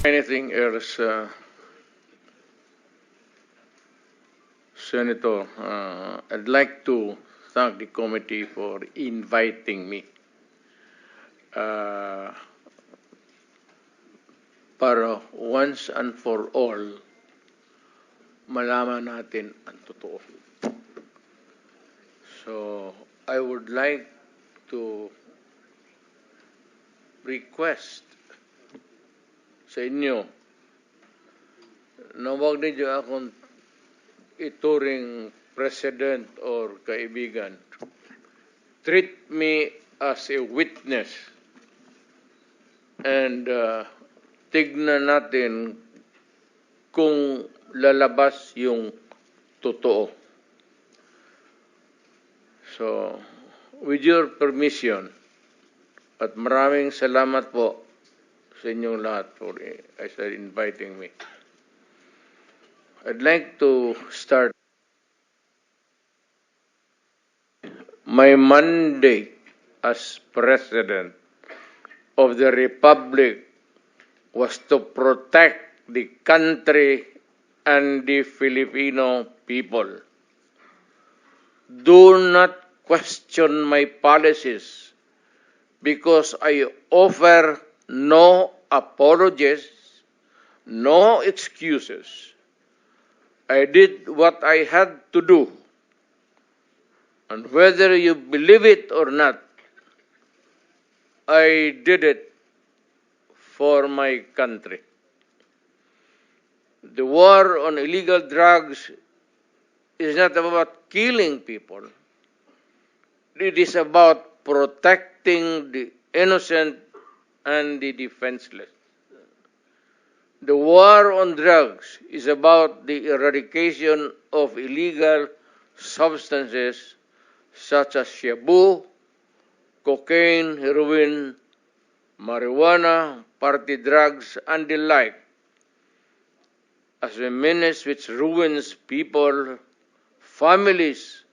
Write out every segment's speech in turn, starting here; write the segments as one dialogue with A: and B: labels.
A: Anything else, Senator? I'd like to thank the committee for inviting me uh, para once and for all malaman natin ang totoo. So, I would like to request sa inyo na huwag ninyo akong ituring president or kaibigan. Treat me as a witness and tignan natin kung lalabas yung totoo. So, with your permission, at maraming salamat po sa inyong lahat for inviting me. I'd like to start my mandate as President of the Republic was to protect the country and the Filipino people. Do not question my policies because I offer no apologies, no excuses. I did what I had to do. And whether you believe it or not, I did it for my country. The war on illegal drugs is not about killing people. It is about protecting the innocent and the defenseless. The war on drugs is about the eradication of illegal substances such as shabu, cocaine, heroin, marijuana, party drugs, and the like, as a menace which ruins people, families,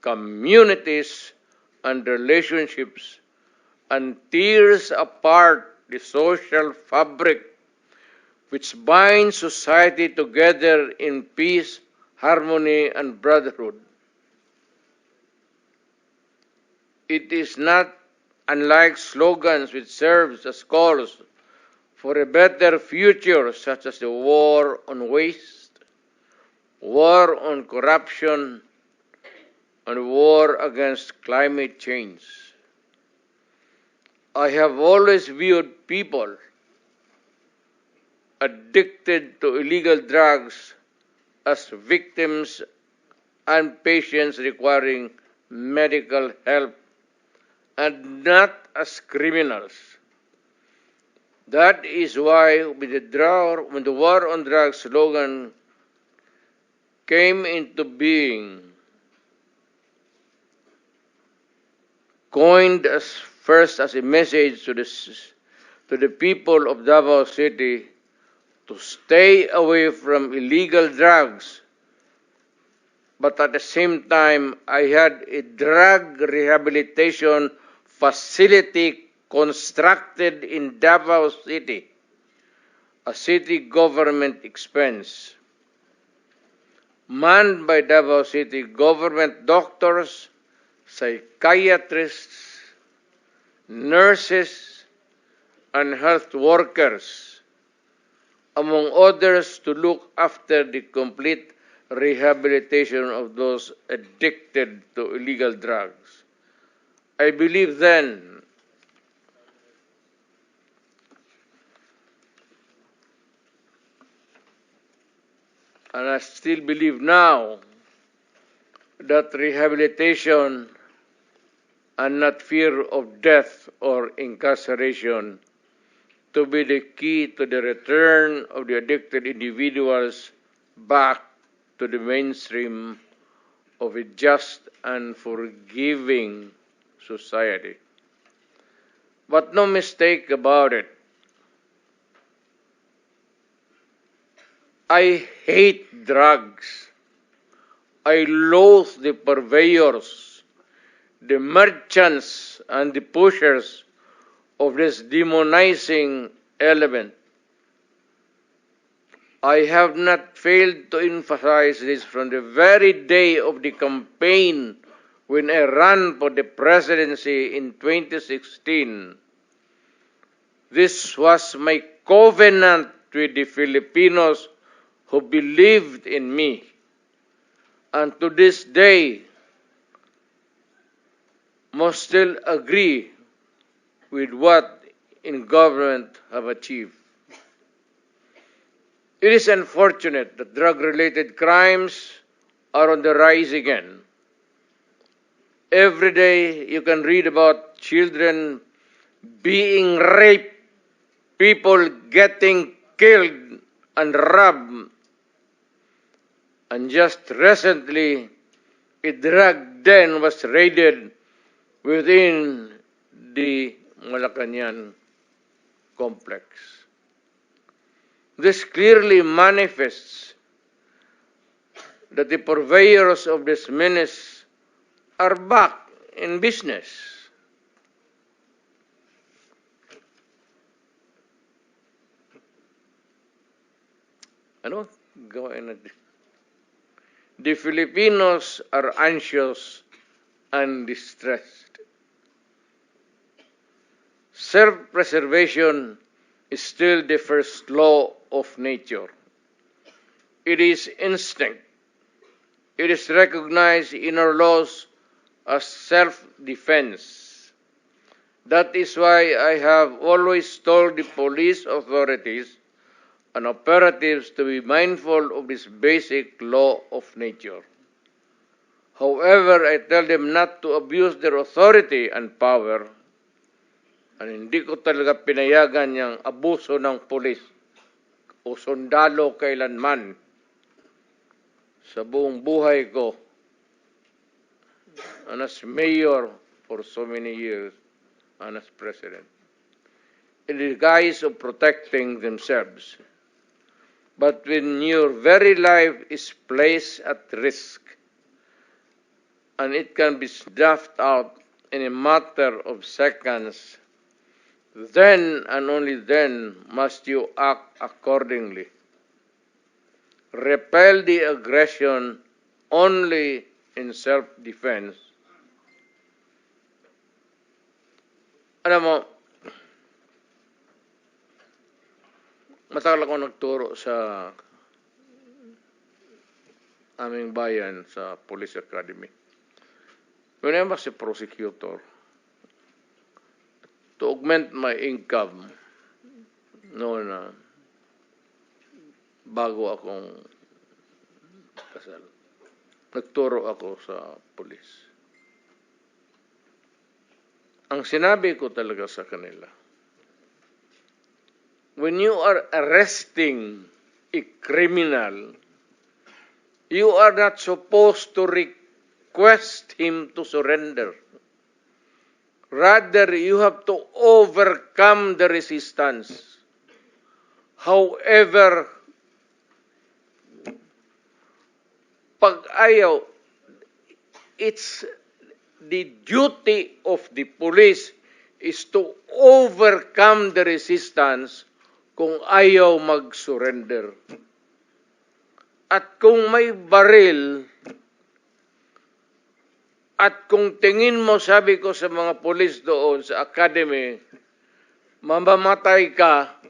A: communities, and relationships, and tears apart the social fabric which binds society together in peace, harmony, and brotherhood. It is not unlike slogans which serves as calls for a better future, such as the war on waste, war on corruption, and war against climate change. I have always viewed people addicted to illegal drugs as victims and patients requiring medical help and not as criminals. That is why when the war on drugs slogan came into being, coined first as a message to the people of Davao City to stay away from illegal drugs, but at the same time, I had a drug rehabilitation facility constructed in Davao City, a city government expense, manned by Davao City government doctors, psychiatrists, nurses, and health workers, among others, to look after the complete rehabilitation of those addicted to illegal drugs. I believe then and I still believe now that rehabilitation and not fear of death or incarceration to be the key to the return of the addicted individuals back to the mainstream of a just and forgiving society. But no mistake about it, I hate drugs. I loathe the purveyors, the merchants, and the pushers of this demonizing element. I have not failed to emphasize this from the very day of the campaign when I ran for the presidency in 2016. This was my covenant with the Filipinos who believed in me. And to this day, must still agree with what in government have achieved. It is unfortunate that drug-related crimes are on the rise again. Every day you can read about children being raped, people getting killed and robbed. And just recently, a drug den was raided within the Malacañang complex. This clearly manifests that the purveyors of this menace are back in business. Ano? Gawain natin. The Filipinos are anxious and distressed. Self-preservation is still the first law of nature. It is instinct. It is recognized in our laws as self-defense. That is why I have always told the police authorities and operatives to be mindful of this basic law of nature. However, I tell them not to abuse their authority and power. And hindi ko talaga pinayagan yung abuso ng pulis o sundalo kailanman sa buong buhay ko and as mayor for so many years and as president. In the guise of protecting themselves. But when your very life is placed at risk and it can be snuffed out in a matter of seconds, then and only then must you act accordingly. Repel the aggression only in self-defense. Alam mo, matagal ako nagturo sa aming bayan sa Police Academy. When I was a prosecutor, to augment my income noon na bago akong kasal, nagturo ako sa pulis. Ang sinabi ko talaga sa kanila, when you are arresting a criminal, you are not supposed to request him to surrender. Rather, you have to overcome the resistance. However, pag ayaw, it's the duty of the police is to overcome the resistance kung ayaw mag-surrender. At kung may baril, at kung tingin mo, sabi ko sa mga pulis doon sa academy, mamamatay ka,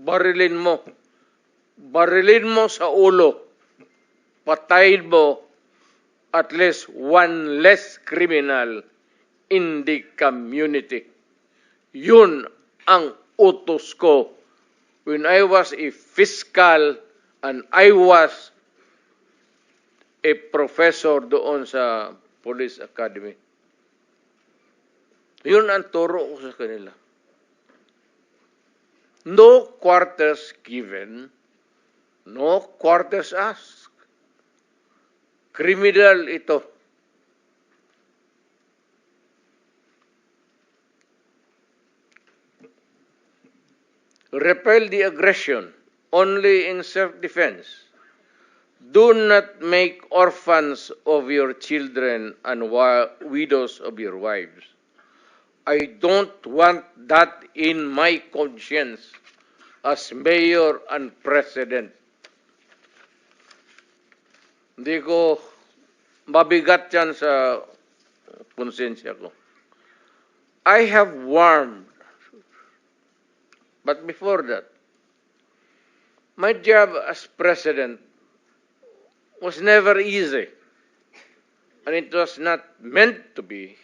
A: barilin mo. Barilin mo sa ulo. Patayin mo at least one less criminal in the community. Yun ang utos ko when I was a fiscal and I was a professor doon sa Police Academy. Yun ang turo ko sa kanila. No quarters given, no quarters asked. Criminal ito. Repel the aggression only in self-defense. Do not make orphans of your children and widows of your wives. I don't want that in my conscience. as mayor and president. Hindi ko mabigat yan sa konsensya ko. I have warned, but before that, my job as president was never easy, and it was not meant to be.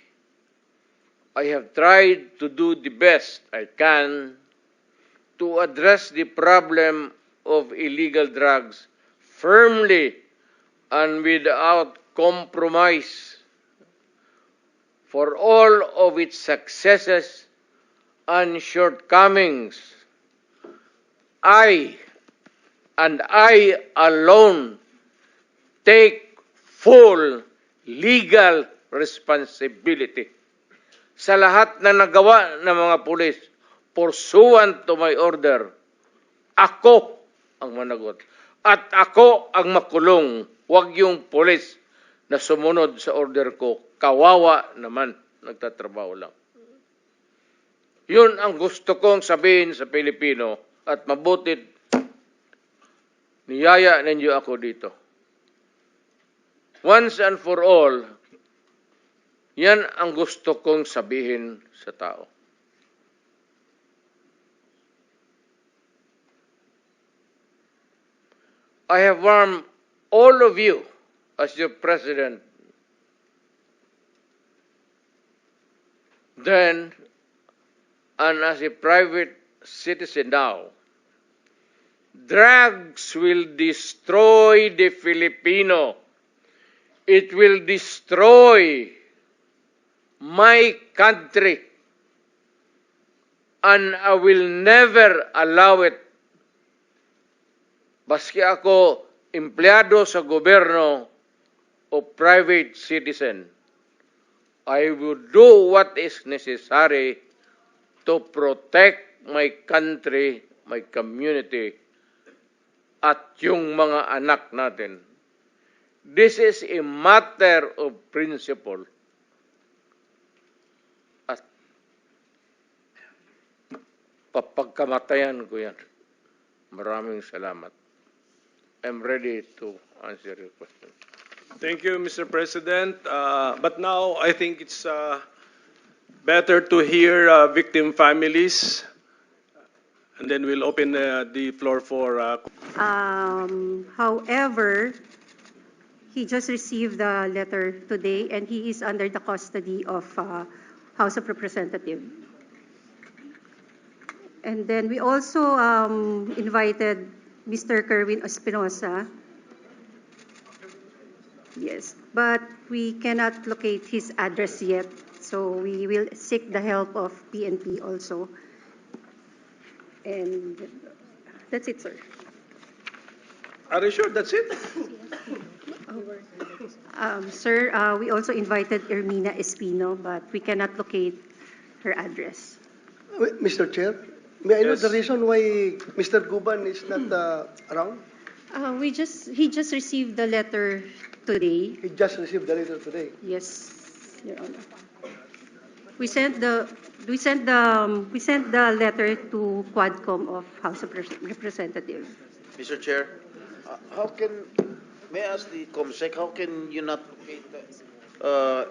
A: I have tried to do the best I can to address the problem of illegal drugs firmly and without compromise. For all of its successes and shortcomings, I and I alone take full legal responsibility sa lahat na nagawa ng mga pulis pursuant to my order. Ako ang managot at ako ang makulong, huwag yung pulis na sumunod sa order ko. Kawawa naman, nagtatrabaho lang. Yun ang gusto kong sabihin sa Pilipino at mabutit niyaya ninyo ako dito. Once and for all, yan ang gusto kong sabihin sa tao. I have warned all of you as your president then and as a private citizen now. Drugs will destroy the Filipino. It will destroy my country. And I will never allow it. Baski ako empleyado sa gobyerno o private citizen, I will do what is necessary to protect my country, my community, at yung mga anak natin. This is a matter of principle. At papagkamatayan ko yan. Maraming salamat. I'm ready to answer your question.
B: Thank you, Mr. President. But now I think it's better to hear victim families, and then we'll open the floor for.
C: However, he just received the letter today, and he is under the custody of House of Representatives. And then we also invited Mr. Kerwin Espinosa. Yes, but we cannot locate his address yet, so we will seek the help of PNP also. And that's it, sir.
B: Are you sure that's it?
C: Sir, we also invited Ermina Espino, but we cannot locate her address.
D: Mr. Chair, may I know
B: Yes.
D: the reason why Mr. Guban is not around?
C: He just received the letter today.
D: He just received the letter today.
C: Yes, Your Honor. We sent the letter to Quadcom of House of Representatives.
E: Mr. Chair, may I ask the COMSEC, how can you not locate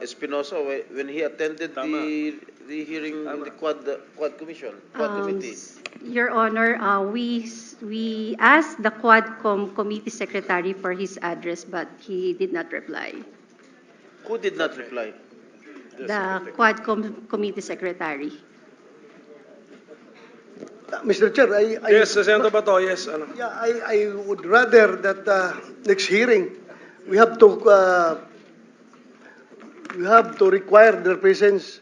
E: Espinosa when he attended the hearing in the Quad Commission, Quad Committee?
C: Your Honor, we asked the Quadcom Committee Secretary for his address, but he did not reply.
E: Who did not reply?
C: The Quadcom Committee Secretary.
D: Mr. Chair,
B: Yes, Senator Bato, yes.
D: yeah, I would rather that next hearing we have to require their presence,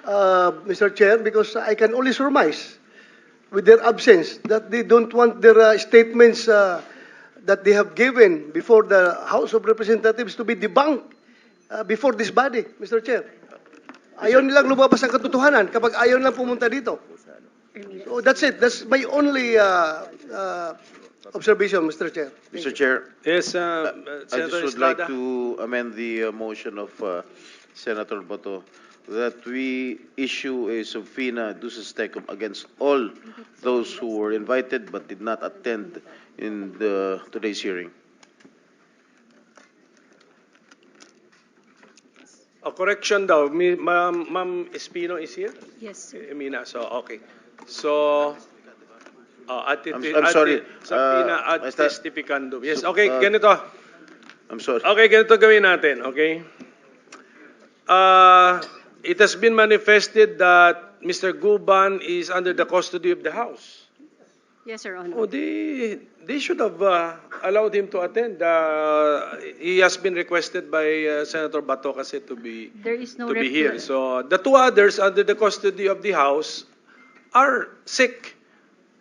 D: Mr. Chair, because I can only surmise with their absence that they don't want their statements that they have given before the House of Representatives to be debunked before this body, Mr. Chair. Ayaw nilang lumabas ang katotohanan kapag ayaw nilang pumunta dito. So that's it. That's my only observation, Mr. Chair.
E: Mr. Chair,
B: Yes,
E: I
B: Senator
E: just would like
B: Estrada.
E: to amend the motion of Senator Bato. that we issue a subpoena duces tecum against all those who were invited but did not attend in today's hearing.
B: A correction daw, Ma'am Espino is here?
C: Yes, sir.
B: Emina, so okay. So,
E: I'm sorry,
B: Subpoena ad
E: Master-
B: testificandum. Yes, okay,
E: Uh,
B: ganito.
E: I'm sorry.
B: Okay, ganito gawin natin, okay? It has been manifested that Mr. Guban is under the custody of the House.
C: Yes, Your Honor.
B: Oh, they should have allowed him to attend. He has been requested by Senator Bato kasi to be
C: There is no
B: to be here.
C: request.
B: So the two others under the custody of the House are sick.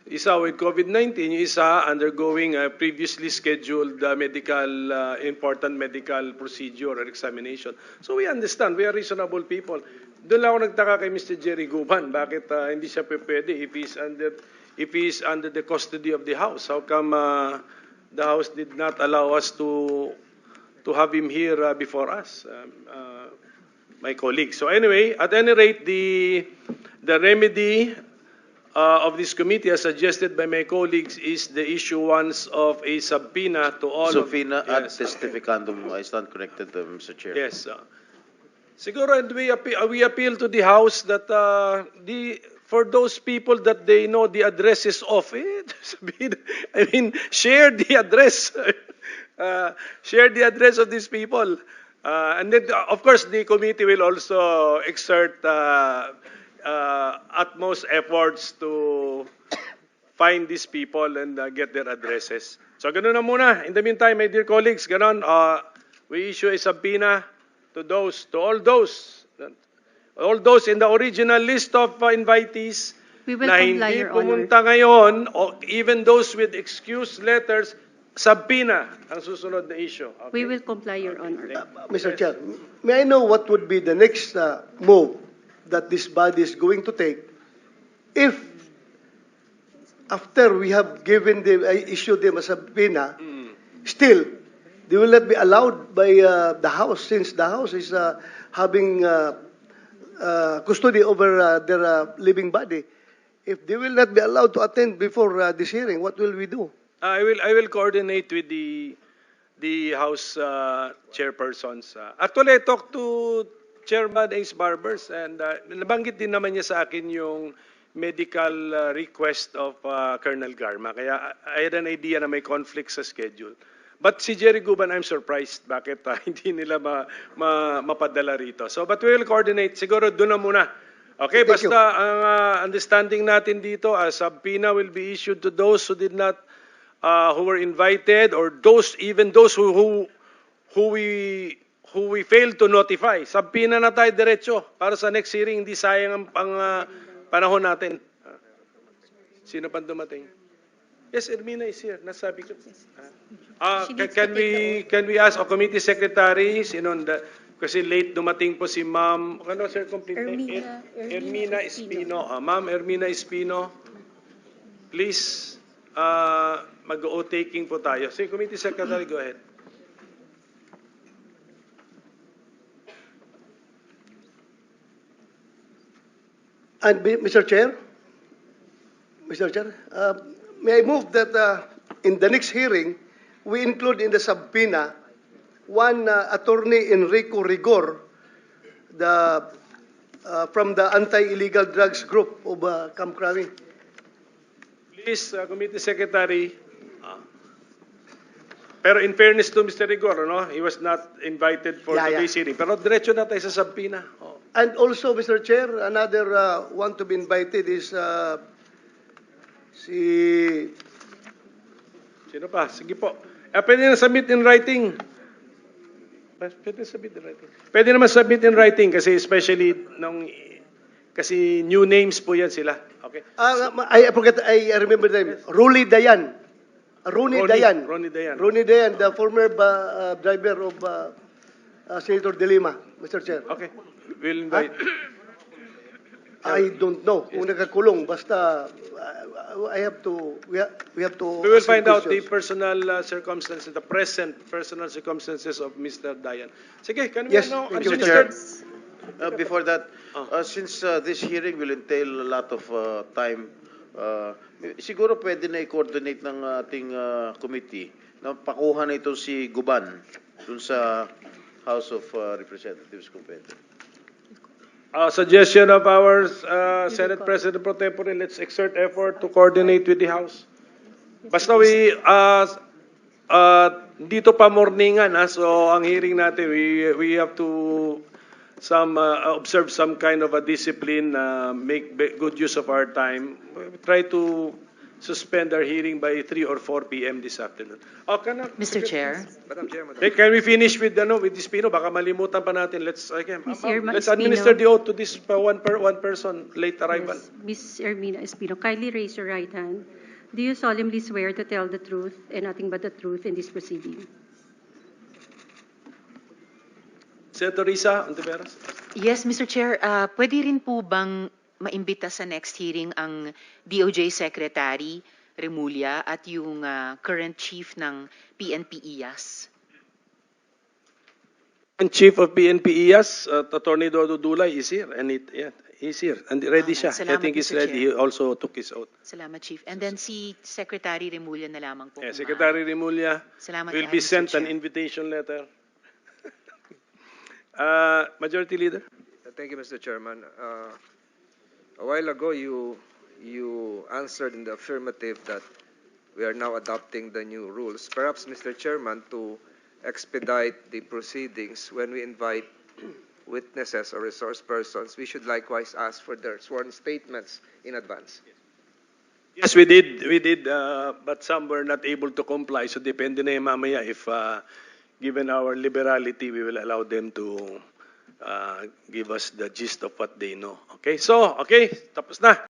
B: Isa with COVID-19, yung isa undergoing a previously scheduled important medical procedure or examination. So we understand, we are reasonable people. Doon lang ako nagtaka kay Mr. Jerry Guban, bakit hindi siya pwede if he's under the custody of the House. How come the House did not allow us to have him here before us, my colleagues? So anyway, at any rate, the remedy of this committee, as suggested by my colleagues, is the issuance of a subpoena to all
E: Subpoena
B: of...
E: ad
B: Yes.
E: testificandum. I stand corrected, Mr. Chair.
B: Yes. Siguro, and we appeal to the House that for those people that they know the addresses of it, I mean, share the address. Share the address of these people. And then, of course, the committee will also exert utmost efforts to find these people and get their addresses. So, ganun na muna. In the meantime, my dear colleagues, ganun, we issue a subpoena to all those in the original list of invitees
C: We will
B: na
C: comply,
B: hindi
C: Your Honor.
B: pumunta ngayon, o even those with excuse letters, subpoena ang susunod na issue. Okay?
C: We will comply, Your Honor.
D: Mr. Chair, may I know what would be the next move that this body is going to take if after we have given them, issued them a subpoena, still they will not be allowed by the House, since the House is having custody over their living body. If they will not be allowed to attend before this hearing, what will we do?
B: I will coordinate with the House chairpersons. Actually, I talked to Chairman Ace Barbers and nabanggit din naman niya sa akin yung medical request of Colonel Garma. Kaya I had an idea na may conflict sa schedule. But si Jerry Guban, I'm surprised bakit hindi nila mapadala rito. So, but we will coordinate. Siguro doon na muna. Okay,
D: Thank you.
B: basta ang understanding natin dito, a subpoena will be issued to those who did not, who were invited, or even those who we failed to notify. Subpoena na tayo diretso para sa next hearing, hindi sayang ang panahon natin. Sino pa dumating? Yes, Ermina is here. Nasabi ko.
C: She needs to take
B: Can we ask our committee secretary, kasi late dumating po si Ma'am, ano sir, complete name? Ermina Espino. Ma'am Ermina Espino, please, mag-o taking po tayo. Si committee secretary, go ahead.
D: And Mr. Chair, may I move that in the next hearing, we include in the subpoena one attorney Enrico Rigor, from the anti-illegal drugs group of Camp Crami.
B: Please, committee secretary. Pero in fairness to Mr. Rigor, no, he was not invited for
D: Yeah,
B: today's hearing. Pero diretso na tayo sa subpoena. Oh.
D: And also, Mr. Chair, another one to be invited is si...
B: Sino pa? Sige po. Pwede na submit in writing. Pwede submit in writing. Pwede naman submit in writing kasi especially kasi new names po yan sila. Okay?
D: I forget, I remember the name. Ronnie Dayan. Ronnie Dayan. Ronnie Dayan, the former driver of Senator De Lima, Mr. Chair.
B: Okay. We'll invite.
D: I don't know kung nakakulong. Basta, we have to
B: We will
D: ask
B: find out the
D: questions.
B: personal circumstances, the present personal circumstances of Mr. Dayan. Sige, can we
D: Yes,
B: know?
D: thank you,
E: Mr.
D: Mr.
E: Chair. Before that, Since this hearing will entail a lot of time, siguro pwede na i-coordinate ng ating committee na pakuha na ito si Guban dun sa House of Representatives kung pwede.
B: Suggestion of our Senate President Pro Tempore, let's exert effort to coordinate with the House. Basta dito pa morningan, so ang hearing natin, we have to observe some kind of a discipline, make good use of our time. We try to suspend our hearing by 3 or 4 p.m. this afternoon.
F: Mr. Chair.
G: Madam Chairman.
B: Hey, can we finish with this Pino? Baka malimutan pa natin. Let's
C: Irma
B: let's
C: Espino.
B: administer the oath to this one person late arrival.
C: Yes, Ms. Ermina Espino, kindly raise your right hand. Do you solemnly swear to tell the truth and nothing but the truth in this proceeding?
B: Senator Risa Ontiveros.
F: Yes, Mr. Chair. Pwede rin po bang maimbita sa next hearing ang DOJ Secretary Remulla at yung current chief ng PNP IAS?
B: And Chief of PNP IAS, Attorney Dodo Dulay is here. And he's here. And ready siya. I
F: Salamat,
B: think he's
F: Mr.
B: ready. He
F: Chair.
B: also took his oath.
F: Salamat, Chief. And then si Secretary Remulla na lamang po.
B: Yeah,
F: kung,
B: Secretary Remulla
F: Salamat
B: will
F: kayo,
B: be
F: Mr.
B: sent an
F: Chair.
B: invitation letter. Majority Leader.
G: Thank you, Mr. Chairman. A while ago, you answered in the affirmative that we are now adopting the new rules. Perhaps, Mr. Chairman, to expedite the proceedings, when we invite witnesses or resource persons, we should likewise ask for their sworn statements in advance.
B: Yes, we did, but some were not able to comply. So depende na yung mamaya if given our liberality, we will allow them to give us the gist of what they know. Okay, so, tapos na.